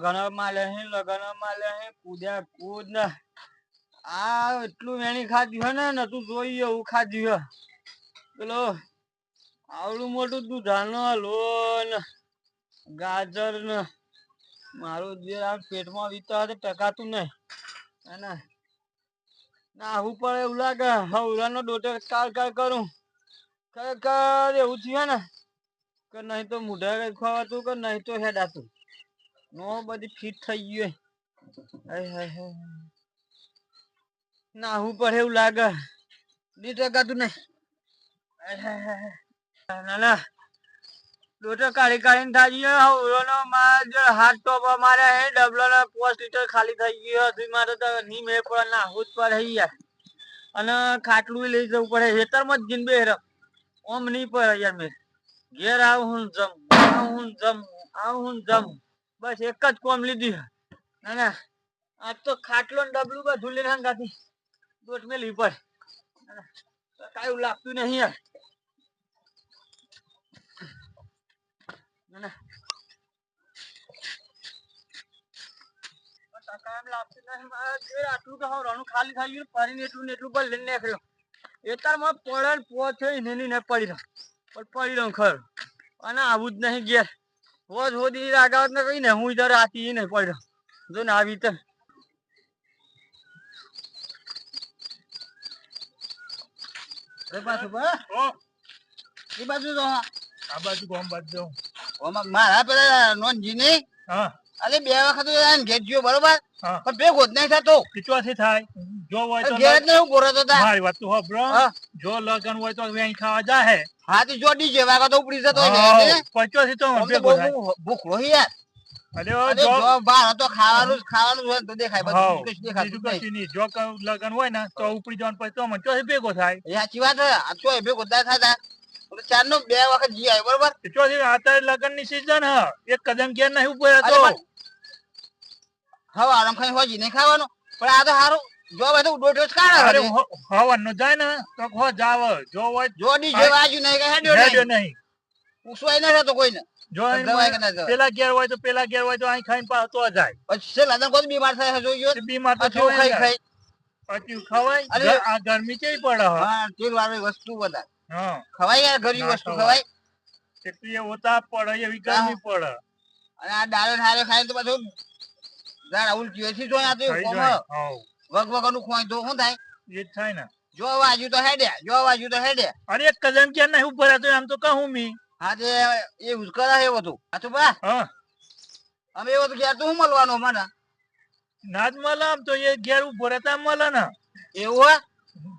લગન માં કૂદ્યા કૂદ ને આ એટલું વેણી ખાધ્યું હે ને નતું જોઈએ એવું ખાધ્યું હે પેલો આવડું મોટું દૂધાનો લોન ગાજર ને મારું જે પેટમાં વીતા ટકાતું નહીં અને નાહવું પડે એવું લાગે હવરાનો ડોટે કાળ કરું ખરેખર એવું થયું ને કે નહીં તો મુઢા ખવાતું કે નહીં તો હેડાતું નો બધી ફીટ થઈ ગયું નાહવું પડે એવું લાગે દી ટકાતું નહીં ના ના ડોટે કાઢી કાઢીને થાજી હાથ ટોપા મારે હે ડબલો 5 લીટર ખાલી થઈ ગયો હતું મારે તો ની મેળ પડે નાહવું જ પડે યાર અને ખાટલું લઈ જવું પડે હેતરમાં જ જીન બેર ઓમ નહીં પડે યાર મેં ઘેર આવું હું જમ બસ એક જ કોમ લીધી ના ના આજ તો ખાટલો ને ડબલું બધું લઈને હંગાથી દોટ મેલી પડે કાયું લાગતું નહીં યાર ના આટલું તો ખાલી થઈ ગયું ફરીને એટલું ને એટલું લઈને નીકળ્યો એતારમાં પડે પોચ ને પડી રહ્યો પણ પડી રહ્યો ખરું અને આવું જ નહીં ઘેર રોજ હોદી રાગાવત ને કઈ ને હું ઇધર આતી નહીં પડી રહ્યો જો ને આવી તો મારા પેલા નોનજી ને અરે 2 વખત ઘેર ગયો બરોબર પણ ભેગો જ નહીં થતો કિચવાથી થાય જો હોય તો ઘેર જ નહીં ગોરો તો મારી વાત તો હોબરો જો લગન હોય તો વેણ ખાવા જાહે હા તો જો ડીજે વાગા તો ઉપડી જતો પચવાથી તો ભેગો થાય ભૂખ રોહી યાર અરે જો બાર તો ખાવાનું હોય તો દેખાય બધું કશું દેખાતું નહીં જો લગન હોય ને તો ઉપડી જવાનું પછી તો મને ચોથી ભેગો થાય એ સાચી વાત આ તો ભેગો થાય ચાર નો 2 વખત જી આવ્યો બરોબર ચોથી અત્યારે લગન ની સીઝન હ એક કદમ ઘેર નહીં ઉપર હતો હવે આરામ ખાઈ હોજી નહીં ખાવાનું પણ આ તો સારું જો બધું ડોટો જ કાઢે હવાનું જાય ને તો હો જાવ જો હોય જોડી જે બાજુ નહીં કે હેડ્યો નહીં પૂછવાય ન થતો કોઈને જો પેલા ઘેર હોય તો પેલા ઘેર હોય તો અહીં ખાઈને પાછો જાય પછી લાદન કોઈ બીમાર થાય જોયો બીમાર તો ખાઈ ખાઈ પછી ખવાય આ ગરમી કેવી પડે હા તેલ વાળી વસ્તુ બધા હા ખવાય યાર ઘરની વસ્તુ ખવાય એટલી ઓતા પડે એવી ગરમી પડે અને આ દાળ હારે ખાય તો બધું દાળ ઉલટી એથી જો આ તો વગ વગનું ખોય તો શું થાય એ જ થાય ને જો વાજુ તો હેડે અરે એક કદમ ક્યાં નહીં ઉપર હતો એમ તો કહું મી હા તે એ ઉસ્કરા હે બધું આ તો બા હા અમે એવો તો ઘેર તો હું મળવાનું મને ના જ મળે આમ તો એ ઘેર ઉભો રહેતા મળે ને એવું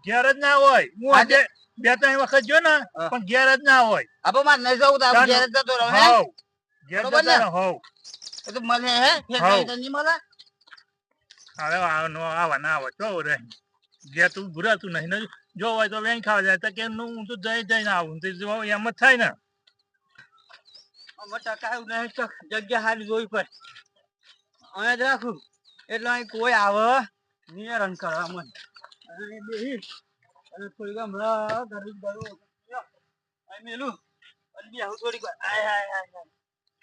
ઘેર જ ના હોય હું આજે 2-3 વખત જો ને પણ ઘેર જ ના હોય આપો માર નહીં જવું તો ઘેર જ જતો રહો હે ઘેર જતો રહો એ તો મને હે ફેર નહીં મળે અરે આવા ના આવે તો રે ઘેર તું ભૂરાતું નહીં જો હોય તો વેણ ખાવા જાય તો કે હું તો જઈને આવું તો એમ જ થાય ને ટકા એવું નહીં જગ્યા સારી જોઈ પડે અમે જ રાખું એટલે અહીં કોઈ આવે નિયરણ કરવા મને અને થોડીક હમણાં મેલું થોડીક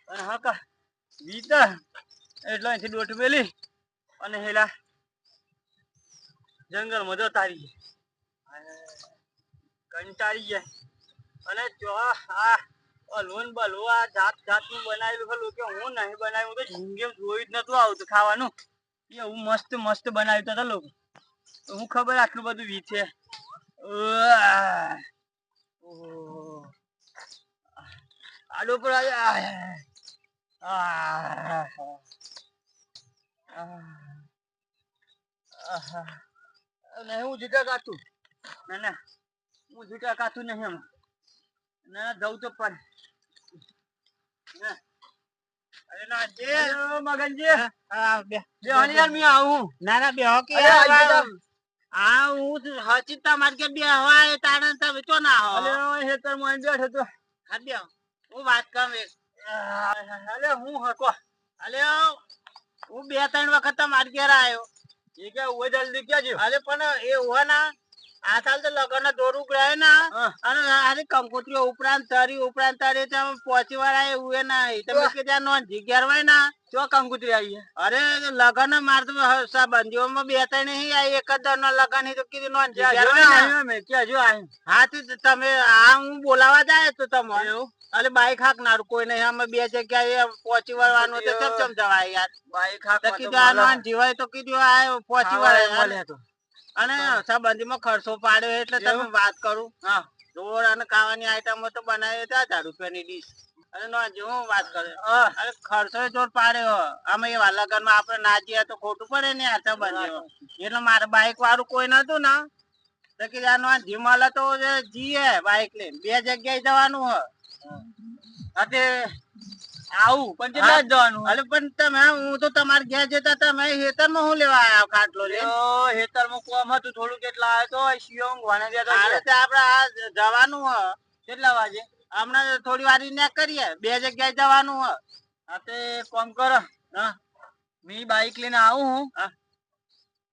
અને હા કા વીતા એટલે અહીંથી દોટ મેલી અને હેલા જંગલમાં જતા રહી કંટાળી જાય અને જો આ લોન બલો આ જાતનું બનાવેલું ખરું કે હું નહીં બનાવ્યું તો જિંદગી જોયું જ નતું આવતું ખાવાનું એવું મસ્ત બનાવ્યું હતા લોકો હું ખબર આટલું બધું વી છે આડો પર હું જીટા કાઢતું ના હું જીટા કાઢતું નહીં એમ ના જવું તો પણ હું 2-3 વખત માર ઘેર આવ્યો એ કે જલ્દી ક્યાં અરે પણ એ હોવા ના આ સાલ તો લગન દોરું ગયે ના અને આરી કંકોત્રીઓ ઉપરાંત તારી પહોંચી વાળા એવું નહીં તમે કે ત્યાં નોન જીગ્યાર હોય ના જો કંકુતરી આવી અરે લગન માર તો સંબંધીઓમાં બે ત્રણ નહીં આ એક જ દર લગન તો કીધું નોન જીગ્યાર હોય ને મેં કે હજુ આવી હા તો તમે આ હું બોલાવા જાય તો તમે અરે બાઈક હાકનારું કોઈ નહીં અમે બે જગ્યાએ પહોંચી વળવાનું તો ચમ ચમ જવાય યાર બાઈક તો કીધું આ નોન જીવાય તો કીધું આ પહોંચી વળે અને સંબંધીમાં ખર્ચો પાડ્યો એટલે તમે વાત કરું હા રોડ અને ખાવાની આઈટમો તો બનાવી 1000 રૂપિયાની ડીશ અને નો જો હું વાત કરે અરે ખર્ચો જોર પાડ્યો આમાં એવા લગનમાં આપણે ના જઈએ તો ખોટું પડે ને યાર સંબંધીઓ એટલે મારે બાઈક વાળું કોઈ નતું ને તો કીધું આ નો જીમાલા તો જીએ બાઈક લઈને બે જગ્યાએ જવાનું હ અતે આવું પણ કેટલા જવાનું અરે પણ તમે હું તો તમારે ઘેર જતા તમે હેતરમાં હું લેવા આવ્યા ખાટલો લે હેતર માં કોમ હતું થોડું કેટલા આવ્યો તો શિયોંગ વાને ગયા અરે તે આપડે આ જવાનું હ કેટલા વાગે હમણાં થોડી વાર ને કરીએ બે જગ્યાએ જવાનું હ હા તે કોમ કરો હા મી બાઈક લઈને આવું હું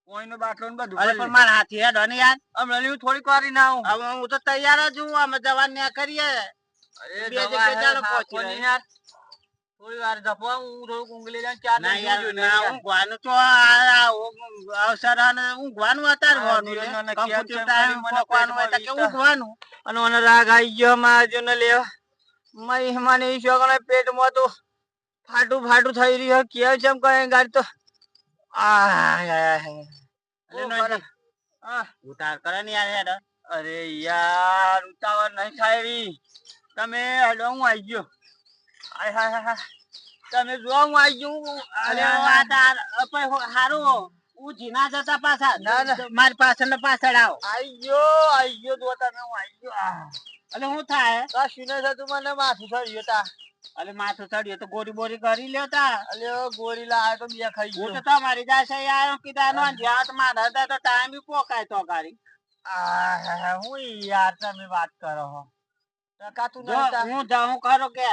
કોઈનો બાટલો ને બધું અરે પણ મારા હાથી હેડ અને યાર હમણાં હું થોડીક વાર ના આવું હવે હું તો તૈયાર જ હું અમે જવાનું ને કરીએ અરે બે જગ્યાએ ચાલો પહોંચી યાર થોડી વાર જપવા હું થોડુંક ઊંઘી લઈ ચાર ના યાર ના ઊંઘવાનું તો અવસર અને ઊંઘવાનું અત્યારે કંકુતરી ટાઈમ ફોકવાનું હોય તો કે ઊંઘવાનું અને મને રાગ આવી ગયો મારા જો ને લેવા મારી મને ઈ શોકને પેટમાં તો ફાટું થઈ રહ્યું કેવું છે એમ કઈ ગાડી તો ઉતાર કરે ને યાર હેડ અરે યાર ઉતાવળ નહીં થાય એવી તમે હેડો હું આવી ગયો હાય તમે જો હું આવી ગયો અરે હારું હું જીના જતા પાછા મારી પાછળ ને પાછળ આવો આવી ગયો તો તમે હું આવી ગયો એટલે હું થાય કશું નહીં થતું મને માથું થયું તા અલે માથું ચડ્યું તો ગોરી બોરી કરી લેતા અલે ગોરી લાવે તો બે ખાઈ હું ગયો તો તમારી પાસે આવ્યો કીધા નો જ્યાં તો મારા હતા તો ટાઈમ બી પોકાય તો ગાડી હું યાર તમે વાત કરો હો ટકાતું જો હું જાઉં ખરો કે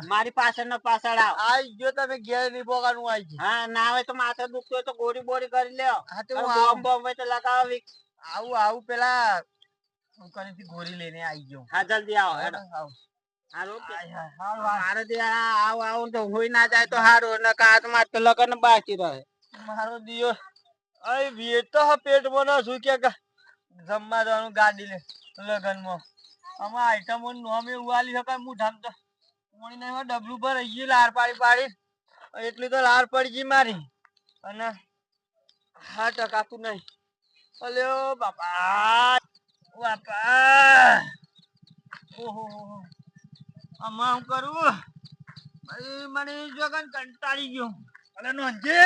મારી પાછળ ને પાછળ આવ આવી ગયો તમે ઘેર નહીં પોકાનું આવી ગયો હા ના હોય તો માથે દુખતું હોય તો ગોરી બોરી કરી લ્યો હા તો બોમ્બ બોમ્બ હોય તો લગાવી આવું પેલા હું કરી ગોરી લઈને આવી ગયો હા જલ્દી આવો હેડો હારું મારે ત્યાં આવું તો હોય ના જાય તો હારું ને કાચ માં તો લગન બાકી રહે મારો દિયો અય વેતો પેટમાં ના શું કે જમવા જવાનું ગાડી લે લગનમાં આમાં આઈટમો નોમ એવું આલી શકાય મુઠામ તો મોણી ને ડબલું પર રહી ગયું લાર પાડી એટલી તો લાર પડી ગઈ મારી અને હા ટકાતું નહીં અલ્યો બાપા ઓહો આમાં હું કરું મને જોગન કંટાળી ગયો અલે નોંધે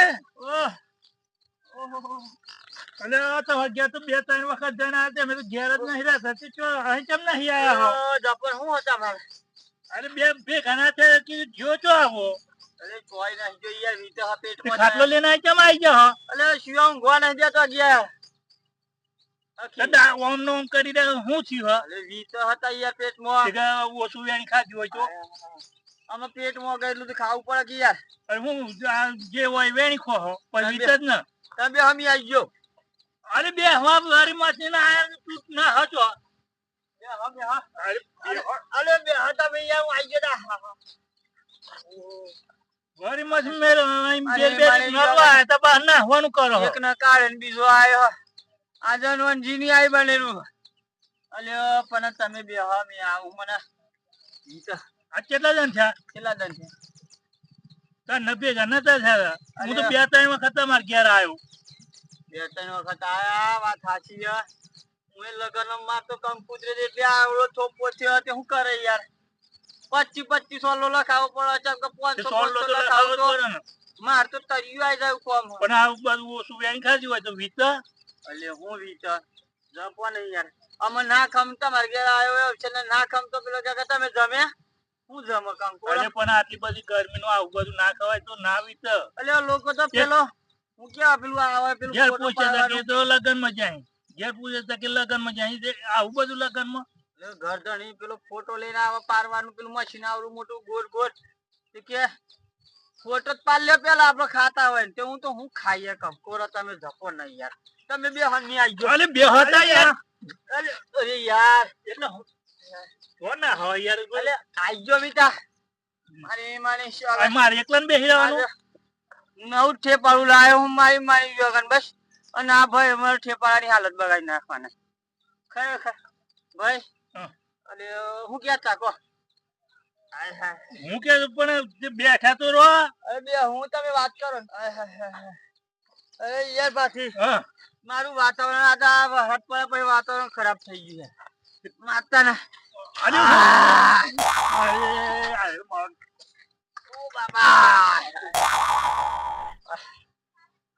અલે તો ગયા તો 2-3 વખત જઈને આવ્યા અમે તો ઘેર જ નહીં રહેતા તે ચો અહીં કેમ નહીં આયા જપર હું હતા મારે અરે બે ઘણા છે કે જો ચો આવો અરે કોઈ નહીં જો યાર વીતે હા પેટમાં ખાટલો લઈને આવી કેમ આવી ગયો અલે શિયો ઊંઘવા નહીં જતો ગયા દાદા ઓમ નો ઓમ કરી દે હું થયું અલે વીતે હતા યાર પેટમાં કે ઓછું વેણી ખાધી હોય તો અમે પેટમાં ગયેલું તો ખાવું પડે કે યાર અરે હું જે હોય વેણી ખો પણ વીત જ ને તમે હમી આવી ગયો અરે બે હવા વારી માંથી ના આયા તું ના હતો અલે બે હતા ભાઈ યાર હું આવી ગયો વારી માંથી મેરે બે નરવા તો બહાર ના હોવાનું કરો એક ના કારણે બીજો આવ્યો આજન જીની આઈ બનેલું અલ્યો પણ તમે બે હમી આવું મને આ કેટલા જણ થયા કેટલા દન છે તાર નભે નતા થયા હું તો 2-3 વખત માર ઘેર આવ્યો 2-3 વખત આયા વાત સાચી છે હું લગન માં તો કંકુતરી એટલે આવડો થોપો થયો તે હું કરે યાર 2500 લો લખાવો પડે છે કે 500 લખાવો તો માર તો તરિયું આવી જાય કોમ પણ આ બધું ઓછું વેણી ખાધી હોય તો વીત અલે હું વિચાર જપો નહીં યાર અમે ના ખમ તમારે ઘેર આવ્યો છે ને ના ખમ તો પેલો કે તમે જમે હું જમે કંકો અરે પણ આટલી બધી ગરમી નું આવું બધું ના ખવાય તો ના વીત અલે લોકો તો પેલો હું કેવા પેલું આવે પેલું ઘેર ફોટો પૂછે પાડવાનું. કે તો લગન માં જાય ઘેર પૂછે કે લગન માં જાય આવું બધું લગન માં એટલે ગરદણી પેલો ફોટો લઈને આવે પારવાનું પેલું મશીન આવડું મોટું ગોળ તે કે ફોટો જ પાડ લ્યો પેલા આપડે ખાતા હોય ને તે હું તો હું ખાઈએ કંકોરો તમે જપો નહીં યાર તમે બે હમી આવી ગયો અરે બે હતા યાર અરે યાર એટલે કોણ ના હોય યાર અલે આઈ ગયો બીટા મારી આ મારે એકલાને બેસી રહેવાનું નવ ઠેપાળું લાયો હું મારી ગયો બસ અને આ ભાઈ અમારે ઠેપાળાની હાલત બગાડી નાખવાના ખરેખર ભાઈ હા. અરે હું ક્યાં તાકો હું કે પણ જે બેઠા તો રહો અરે બે હું તમે વાત કરો ને. અરે યાર પાછી હા મારું વાતાવરણ આ વરસાદ પડે પછી વાતાવરણ ખરાબ થઈ ગયું છે માતા ના અરે ઓ બાબા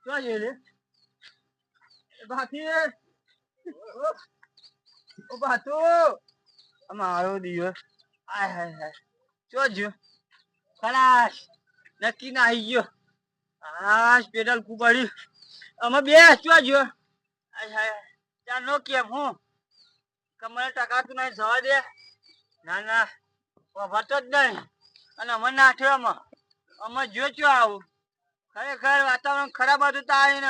શું છે રે બાકી ઓ બાતુ અમારો દિવસ આય હાય હાય જોજો ખલાસ નક્કી ના આવી ગયો આ પેડલ કુબાડી અમે બે જોજો આય હાય ત્યાં નો કેમ હું કમરે ટકાતું નહીં જવા દે ના ના વફાતો જ નહીં અને અમે નાઠવામાં અમે જોયો આવું ખરેખર વાતાવરણ ખરાબ હતું તો આવીને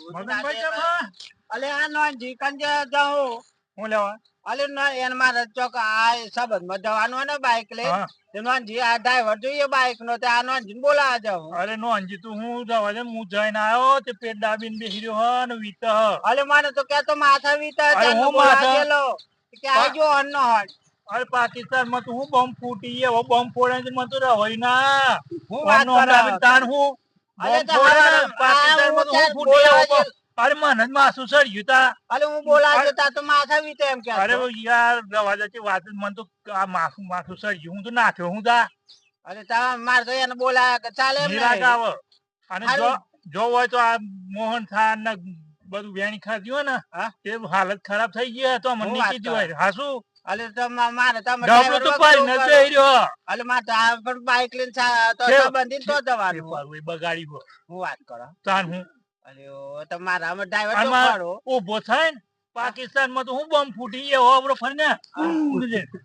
મગનભાઈ કેમ હા? અલે આ નોંધી કંજે જાઉં હું લેવા અલે ના એન મારે ચોક આ સંબંધમાં જવાનું હોય ને બાઈક લઈ હા તે નોંધી આ ડ્રાઈવર જોઈએ બાઈક નો તે આ નોંધી બોલાવા જાઉં અરે નો અંજી તું હું જવા દે હું જઈને આવ્યો તે પેટ દાબીને બેસી રહ્યો હ ને વીત હ અલે મને તો કે તો માથા વીતા અરે ચાલો હું બોલાવા માથા? ગયેલો કે આજો અન્નો હોય અરે પાકિસ્તાન માં તો હું બોમ્બ ફૂટી એવો બોમ્બ ફોડે છે મને તો રવાય ના હું વાત ઓમનો કરો દાબીને તાણ હું અરે બોમ્બ તો ફોડે ને હારું, પાકિસ્તાન માં તો આ હું હું ફૂટી એવો બોલાવા બોમ્બ. અરે મને જ માથું સળ્યું તા અલે હું બોલાવા જતા તો માથા વીતે એમ કે અરે યાર રવા દે વાત જ મને તો આ માથું માથું સળ્યું હું તો નાખ્યો હું તા અરે તા માર તો એને બોલાયા કે ચાલે એમ નિરાગ નહીં. આવે અને જો હારું. જો હોય તો આ મોહન થાન ને બધું વેણી ખાધી હોય ને હા? તે હાલત ખરાબ થઈ ગઈ તો મને હું વાત નીકળી હોય હાસુ અલે તો મારે તો ડબલું તો પાડી ન જઈ રહ્યો અલે મારે તો આ પણ બાઈક લઈને તો કેમ? સંબંધી તો જવાનું પાડું એ બગાડી ગયો હું વાત કરો તાન હું અરે ઓ તો મારા અમે ડ્રાઈવર તો આમાં ખરો ઉભો થાય ને પાકિસ્તાન માં તો હું બોમ્બ ફૂટી એવો આપણો ફરીને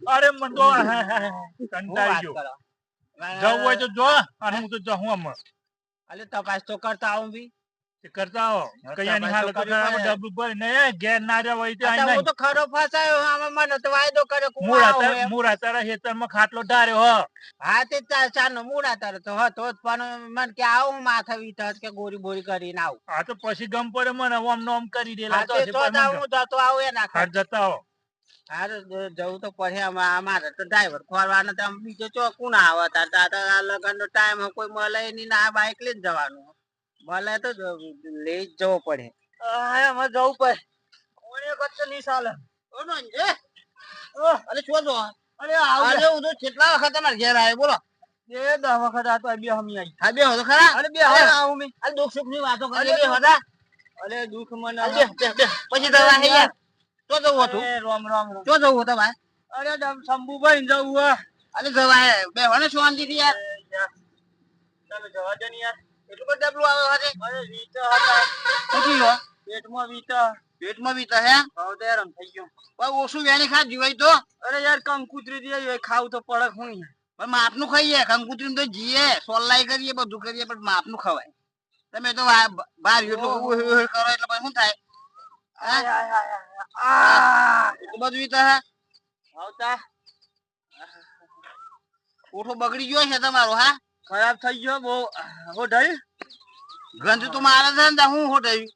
અરે મને તો હું કંટાળી વાત ગયો કરો જવું હોય તો જો અને હું તો જાઉં આમાં અલે તપાસ તો કરતા આવું બી તે કરતા આવો હા, કયાની તપાસ હાલત તો કરવી ખરાબ પડે. ડબલું ભરી ને ઘેર ના રહ્યા હોય તો આઈ અત્યારે હું નહીં તો ખરો ફસાયો આમાં મને તો વાયદો કર્યો કે હું આવું એમ. મૂળા તારા ખેતરમાં ખાટલો ઢાર્યો હ હા તે ચારનો મૂડા તારે તો હતો જ પણ મને કે આવું માથા વીતા કે ગોરી બોરી કરીને આવું આ તો પછી ગમ પડે મને ઓમ નોમ કરી દેલા હા તો તે હશે તો પણ જ મને આવું જતો આવું એના હાથ જતા હો હારે જવું તો પડે મારે તો ડ્રાઈવર ખોરવાના તો આમ બીજો ચોકું ના આવે તાર આ લગન નો ટાઈમ કોઈ મળે નહીં ને આ બાઈક લઈને જવાનું મળે તો લઈ જ જવો પડે હા અમે જવું પડે કોને કચ્છ નહીં ચાલે અરે શું જો અરે આવું અરે હું તો કેટલા વખત તમારે ઘેર આવ્યો બોલો એ 10 વખત આ તો બે હમી આવી હા બે હતો ખરા અરે બે હવે આવું મે અરે દુઃખ સુખ ની વાતો અરે કરી બે હતા અરે દુઃખ મને અરે બે પછી દવા હે યાર તો જવું હતું અરે રામ રામ રામ. તો જવું હતું ભાઈ અરે શંભુભાઈ જવું હે અરે જવા હે બે વને શાંતિ થી યાર તમે જવા દે ને યાર એટલું બધું ડબલું આવે હતી અરે વીત હતા પૂછી લો પેટમાં વીત પેટમાં બી તો હે ભાવ તો હેરાન થઈ ગયો પણ ઓછું વેણી ખાધી હોય તો અરે યાર કંકુતરી દે ખાવું તો પડે હું પણ માપનું ખાઈએ કંકુત્રી તો જીએ સોલાઈ કરીએ બધું કરીએ પણ માપનું ખવાય તમે તો બહાર એટલું કરો એટલે પછી શું થાય આય આય આય આ એટલું બધું ઈ તો હે આવતા ઓઠો બગડી ગયો છે તમારો હા ખરાબ થઈ ગયો બહુ હો ઢઈ ગંધ તો મારે છે ને હું હોટાયું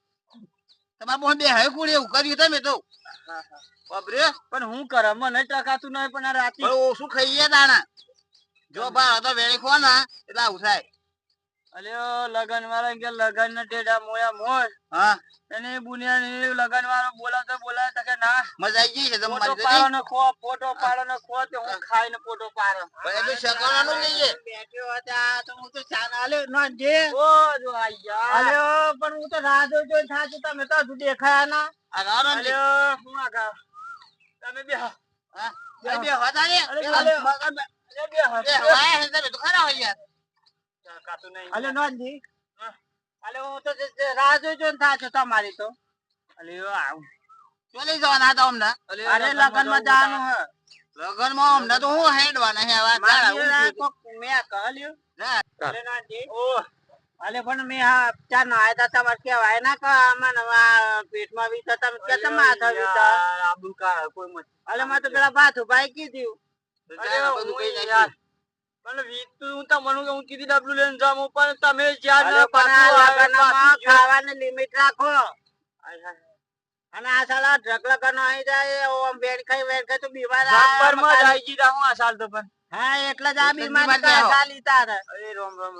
તમારે બહુ બે હવે કોણ એવું કર્યું તમે તો બાપરે પણ હું કરે મને ટકાતું નહીં પણ આ રાતી પણ ઓછું ખાઈએ દાણા જો બહાર હતો વેણી ખો ને એટલે આવું થાય અલ્યો લગન વાળા કે લગન ના ટેડા મોયા મોય હા એને બુનિયાની લગન વાળો બોલાવતા કે ના મજા આવી ગઈ છે ફોટો તમારી પાડો ને ખો ફોટો પાડો ને ખો તે હું ખાઈને ફોટો પાડો એટલું શેકવાનું લઈએ બેઠ્યો હતા તો હું તો ચા ના લે ના જે ઓ જો આયા અલ્યો પણ હું તો રાહ જોઈ થાતું તમે તો હજુ દેખાયા ના આ ગારો ને અલ્યો હું આગા તમે બે હા બે હતા ને અરે બે અલ્યો. મગન અરે બે બે હવાય હે તમે તો ખરા હોય યાર ટકાતું નહીં અલ્યો નોંધી અલ્યો હું તો રાહ જોઈ થાતું તમારી તો અલ્યો આવું ચોલી જવાના હતા હમણાં અરે લગન માં જવાનું હે લગન માં હમણાં તો હું હેડવાના હે વાત મેં કહ્યું અરે નાનજી ઓ અલે પણ મેં હા ચા નાયા તા તમારે કેવાય ના કે આમાં નવા પેટમાં વી તો તમે કે તમે માથા વી તો આબુ કા કોઈ મત અલે માં તો પેલા ભાથુભાઈ કીધું અરે હું યાર મને વીતું હું તમને કે હું કીધી ડબલું લઈને જામ પણ તમે જ્યાં અલે ના પણ આ પાછું લગનમાં ખાવાની લિમિટ રાખો હાય હાય. અને આ સાલા ઢગ લગન આવી જાય ઓમ વેડ ખાઈ તો બીમાર જબ્બર માં જ આઈ ગઈ હું આ સાલ તો પણ હા એટલે જ આ એટલે જ બીમાર બીમાર થયા. ચાલી તાર અરે રોમ રોમ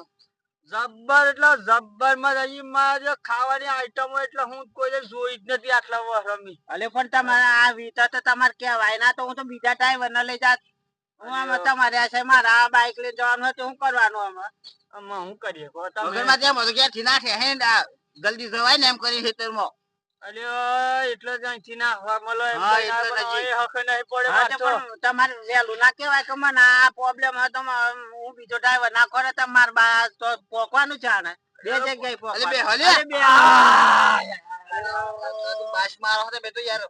જબ્બર એટલે જબ્બર માં જ આઈ મારે ખાવાની આઈટમો એટલે હું કોઈ દિવસ જોઈ જ નથી આટલા વર્ષ રમી અલે પણ તમારે આ વીતા તો તમારે કેવાય ના તો હું તો બીજા ટાઈમ ન લઈ જાત હું આમાં તમારે આ છે મારા બાઈક લઈ જવાનું હોય તો હું કરવાનું આમાં આમાં હું કરીએ કહો તમે વગરમાં ત્યાં બધું ક્યાંથી નાખે હે જલ્દી જવાય ને એમ કરી ખેતરમાં અલ્યો એટલે જ અહીંથી ના હવા મળે એમ હા, કઈ ના એટલે પણ નજીક. એ હકે નહીં પડે હા, તો મારતો. પણ તમારે વહેલું ના કેવાય કે મને આ પ્રોબ્લેમ હતો હું બીજો ડ્રાઈવર ના કરે તમારે બા તો પોકવાનું છે ને બે જગ્યાએ પોકવાનું. અરે બે બાશ મારો તો બે તો યાર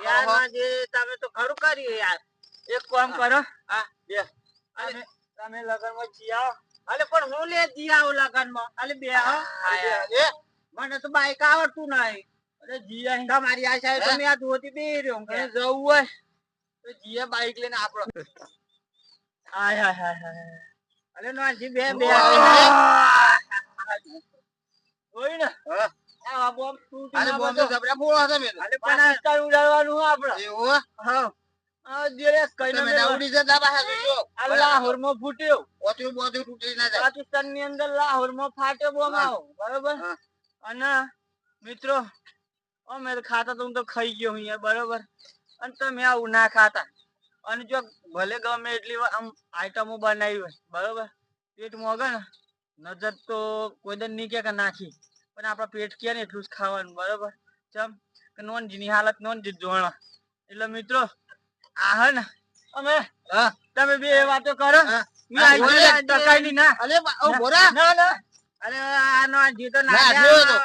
યાર માજી, તમે તો ખરું કર્યું યાર. એક કામ કરો હા. બે તમે તમે લગનમાં જી આવો અલે પણ હું લે જી આવું લગનમાં અલે બે હો મને તો બાઈક આવડતું નહીં અરે જી આઈ તમારી આ સાહેબ તો મેં આ ધોતી બે રહ્યો અને જવું હોય તો જીએ બાઈક લઈને આપણો હાય હાય હાય હાય અલે નોજી બે બે હોય ને હા. આ બોમ્બ તૂટી અરે ના બોમ્બ બધો. તો જબરા ફોડો હશે મેં અરે પણ આ સ્ટાર ઉડાડવાનું હો આપણે એવું હા આ જેરે કઈ તમે ના ઉડી જતા પાછા જો આ લાહોરમાં ફૂટ્યો ઓતું બોતું તૂટી ના જાય પાકિસ્તાન ની અંદર લાહોરમાં ફાટ્યો બોમ્બ આવો બરોબર હા. અને મિત્રો અમે તો ખાતા તો હું તો ખાઈ ગયો હું યાર બરોબર અને તમે આવું ના ખાતા અને જો ભલે ગમે એટલી આમ આઈટમો બનાવી હોય બરોબર પેટ મોગે ને નજર તો કોઈ દર નહીં કે નાખી પણ આપણા પેટ કે ને એટલું જ ખાવાનું બરોબર ચમ કે નોનજીની હાલત નોનજી જોણા એટલે મિત્રો આ હે ને અમે હા. તમે બે વાતો કરો હા. મેં આઈ બોલે, ગયો ટકાઈ ના અલે ઓ બોરા ના ના અરે આ નોજી તો ના, ના જોયો તો.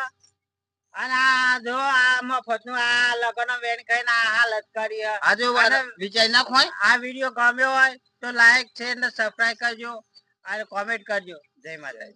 અને આ જો આ મફત નું આ લગન વેણ ખાઈને આ હાલત કરી હે. આજે અને વિચાર ના ખોય આ વિડીયો ગમ્યો હોય તો લાઈક છે ને સબસ્ક્રાઇબ કરજો અને કોમેન્ટ કરજો જય માતા.